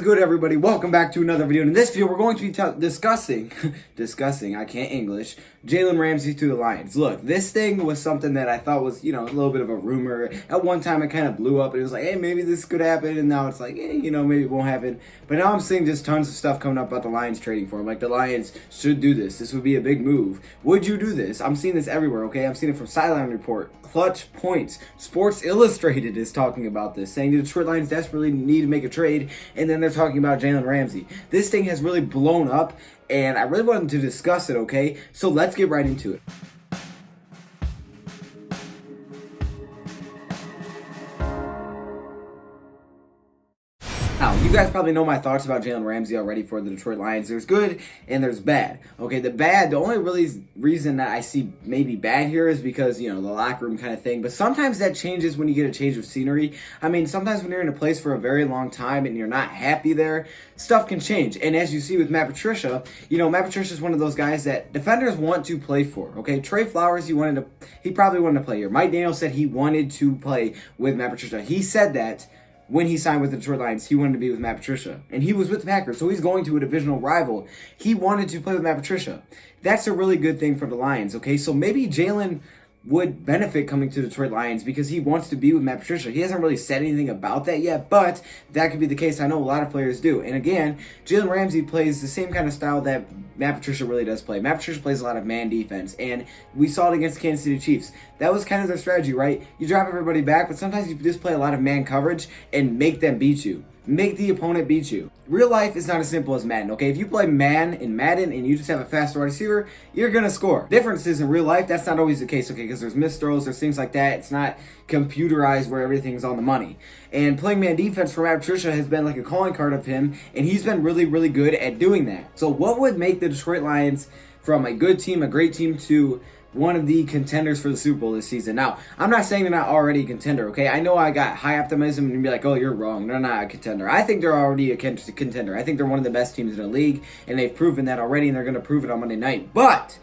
good, everybody? Welcome back to another video. In this video, we're going to be discussing, I can't English, Jalen Ramsey to the Lions. Look, this thing was something that I thought was, a little bit of a rumor. At one time, it kind of blew up, and it was like, hey, maybe this could happen, and now it's like, maybe it won't happen. But now I'm seeing just tons of stuff coming up about the Lions trading for him. Like, the Lions should do this. This would be a big move. Would you do this? I'm seeing this everywhere, okay? I'm seeing it from Sideline Report, Clutch Points. Sports Illustrated is talking about this, saying the Detroit Lions desperately need to make a trade, and then they're talking about Jalen Ramsey. This thing has really blown up, and I really wanted to discuss it, okay? So let's get right into it. Now, you guys probably know my thoughts about Jalen Ramsey already for the Detroit Lions. There's good and there's bad. Okay, the only really reason that I see maybe bad here is because, the locker room kind of thing. But sometimes that changes when you get a change of scenery. I mean, sometimes when you're in a place for a very long time and you're not happy there, stuff can change. And as you see with Matt Patricia, Matt Patricia is one of those guys that defenders want to play for. Okay, Trey Flowers, he probably wanted to play here. Mike Daniels said he wanted to play with Matt Patricia. He said that when he signed with the Detroit Lions, he wanted to be with Matt Patricia. And he was with the Packers, so he's going to a divisional rival. He wanted to play with Matt Patricia. That's a really good thing for the Lions, okay? So maybe Jalen would benefit coming to the Detroit Lions because he wants to be with Matt Patricia. He hasn't really said anything about that yet, but that could be the case. I know a lot of players do. And again, Jalen Ramsey plays the same kind of style that Matt Patricia really does play. Matt Patricia plays a lot of man defense, and we saw it against the Kansas City Chiefs. That was kind of their strategy, right? You drop everybody back, but sometimes you just play a lot of man coverage and make them beat you. Make the opponent beat you. Real life is not as simple as Madden, okay? If you play man in Madden and you just have a fast wide receiver, you're going to score. Difference is in real life, that's not always the case, okay? Because there's missed throws, there's things like that. It's not computerized where everything's on the money. And playing man defense for Matt Patricia has been like a calling card of him, and he's been really, really good at doing that. So what would make the Detroit Lions from a good team, a great team, to one of the contenders for the Super Bowl this season? Now, I'm not saying they're not already a contender, okay? I know I got high optimism and be like, oh, you're wrong. They're not a contender. I think they're already a contender. I think they're one of the best teams in the league, and they've proven that already, and they're going to prove it on Monday night. But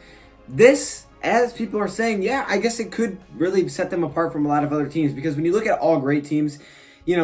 this, as people are saying, yeah, I guess it could really set them apart from a lot of other teams, because when you look at all great teams,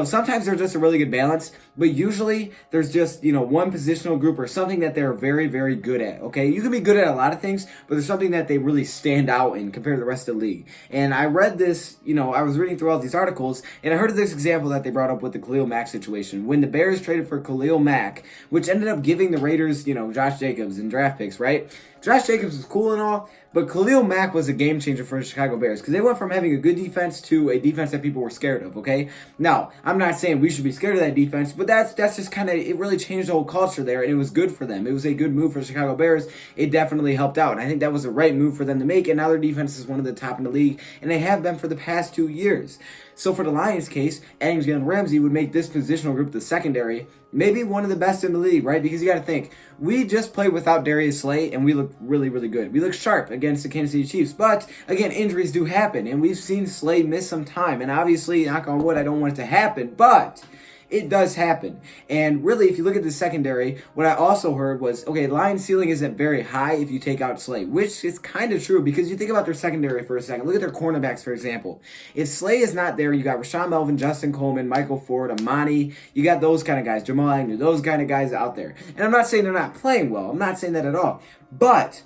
sometimes they're just a really good balance, but usually there's just, one positional group or something that they're very, very good at, okay? You can be good at a lot of things, but there's something that they really stand out in compared to the rest of the league. And I read this, I was reading through all these articles, and I heard of this example that they brought up with the Khalil Mack situation. When the Bears traded for Khalil Mack, which ended up giving the Raiders, Josh Jacobs and draft picks, right? Josh Jacobs was cool and all, but Khalil Mack was a game changer for the Chicago Bears because they went from having a good defense to a defense that people were scared of, okay? Now, I'm not saying we should be scared of that defense, but that's just kind of, it really changed the whole culture there, and it was good for them. It was a good move for the Chicago Bears. It definitely helped out, and I think that was the right move for them to make, and now their defense is one of the top in the league, and they have been for the past 2 years. So for the Lions' case, adding Jalen Ramsey would make this positional group, the secondary, maybe one of the best in the league, right? Because you got to think, we just played without Darius Slay, and we look really, really good. We look sharp against the Kansas City Chiefs. But, again, injuries do happen, and we've seen Slay miss some time. And obviously, knock on wood, I don't want it to happen, but it does happen. And really, if you look at the secondary, what I also heard was, okay, Lions ceiling isn't very high if you take out Slay, which is kind of true because you think about their secondary for a second. Look at their cornerbacks, for example. If Slay is not there, you got Rashawn Melvin, Justin Coleman, Michael Ford, Amani. You got those kind of guys, Jamal Agnew, those kind of guys out there. And I'm not saying they're not playing well. I'm not saying that at all. But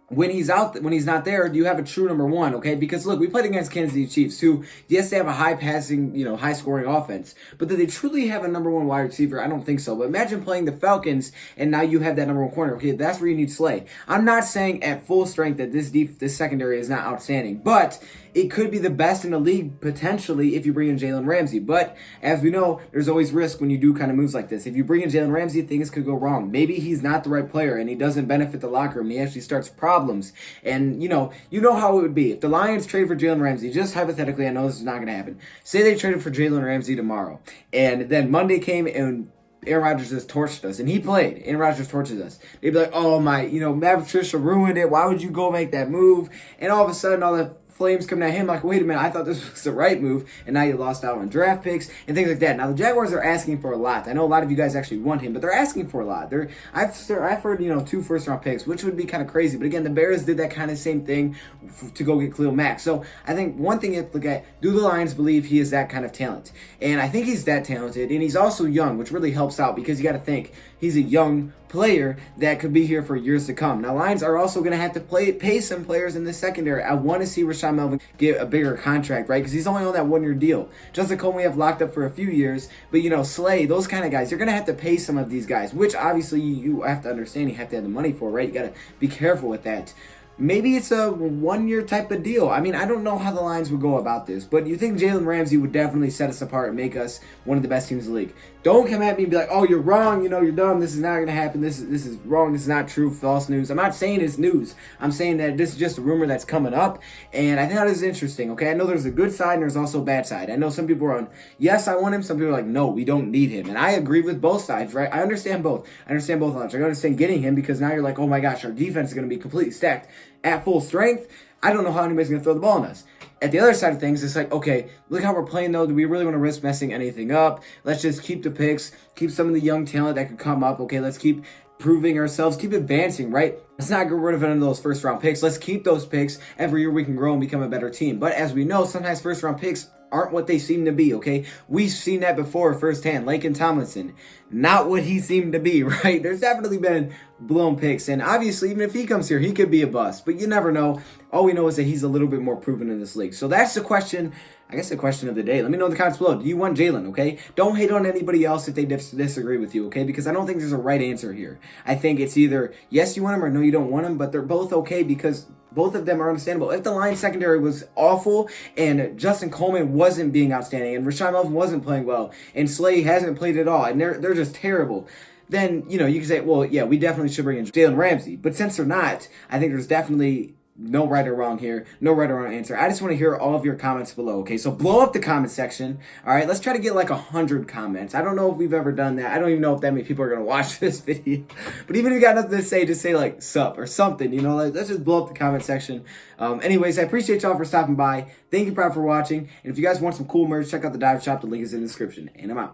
when he's not there, you have a true number one, okay? Because look, we played against Kansas City Chiefs, who, yes, they have a high passing, high scoring offense, but do they truly have a number one wide receiver? I don't think so. But imagine playing the Falcons, and now you have that number one corner. Okay, that's where you need Slay. I'm not saying at full strength that this secondary is not outstanding, but it could be the best in the league potentially if you bring in Jalen Ramsey. But as we know, there's always risk when you do kind of moves like this. If you bring in Jalen Ramsey, things could go wrong. Maybe he's not the right player and he doesn't benefit the locker room. He actually starts problems. And you know how it would be. If the Lions trade for Jalen Ramsey, just hypothetically, I know this is not going to happen. Say they traded for Jalen Ramsey tomorrow, and then Monday came and Aaron Rodgers just torched us, and he played. Aaron Rodgers torches us. They'd be like, oh my, Matt Patricia ruined it. Why would you go make that move? And all of a sudden, all the Flames coming at him like, wait a minute, I thought this was the right move, and now you lost out on draft picks and things like that. Now the Jaguars are asking for a lot. I know a lot of you guys actually want him, but they're asking for a lot. I've heard 2 first-round picks, which would be kind of crazy. But again, the Bears did that kind of same thing to go get Khalil Mack. So I think one thing you have to look at: do the Lions believe he is that kind of talent? And I think he's that talented, and he's also young, which really helps out because you got to think he's a young player that could be here for years to come. Now, Lions are also going to have to pay some players in the secondary. I want to see Rashaan Melvin get a bigger contract, right? Because he's only on that 1-year deal. Justin Coleman we have locked up for a few years, but Slay, those kind of guys, you're going to have to pay some of these guys, which obviously you have to understand you have to have the money for, right? You got to be careful with that. Maybe it's a 1-year type of deal. I mean, I don't know how the Lions would go about this, but you think Jalen Ramsey would definitely set us apart and make us one of the best teams in the league. Don't come at me and be like, oh, you're wrong, you're dumb, this is not going to happen, this is wrong, this is not true, false news. I'm not saying it's news. I'm saying that this is just a rumor that's coming up, and I think that is interesting, okay? I know there's a good side and there's also a bad side. I know some people are on, yes, I want him, some people are like, no, we don't need him, and I agree with both sides, right? I understand both. I understand both sides. I understand getting him because now you're like, oh my gosh, our defense is going to be completely stacked at full strength. I don't know how anybody's going to throw the ball on us. At the other side of things, it's like, okay, look how we're playing, though. Do we really want to risk messing anything up? Let's just keep the picks, keep some of the young talent that could come up. Okay, let's keep proving ourselves, keep advancing, right? Let's not get rid of any of those first-round picks. Let's keep those picks. Every year we can grow and become a better team. But as we know, sometimes first-round picks aren't what they seem to be, okay? We've seen that before firsthand. Laken Tomlinson, not what he seemed to be, right? There's definitely been blown picks, and obviously, even if he comes here, he could be a bust, but you never know. All we know is that he's a little bit more proven in this league. So that's the question, I guess the question of the day. Let me know in the comments below. Do you want Jalen, okay? Don't hate on anybody else if they disagree with you, okay? Because I don't think there's a right answer here. I think it's either yes, you want him, or no, you don't want him, but they're both okay because both of them are understandable. If the Lions secondary was awful and Justin Coleman wasn't being outstanding and Rashaan Melvin wasn't playing well and Slay hasn't played at all and they're just terrible, then, you can say, well, yeah, we definitely should bring in Jalen Ramsey. But since they're not, I think there's definitely no right or wrong here. No right or wrong answer. I just want to hear all of your comments below, okay? So blow up the comment section, all right? Let's try to get like 100 comments. I don't know if we've ever done that. I don't even know if that many people are going to watch this video. But even if you got nothing to say, just say like sup or something, let's just blow up the comment section. Anyways, I appreciate y'all for stopping by. Thank you, Pride, for watching. And if you guys want some cool merch, check out the Dive Shop. The link is in the description. And I'm out.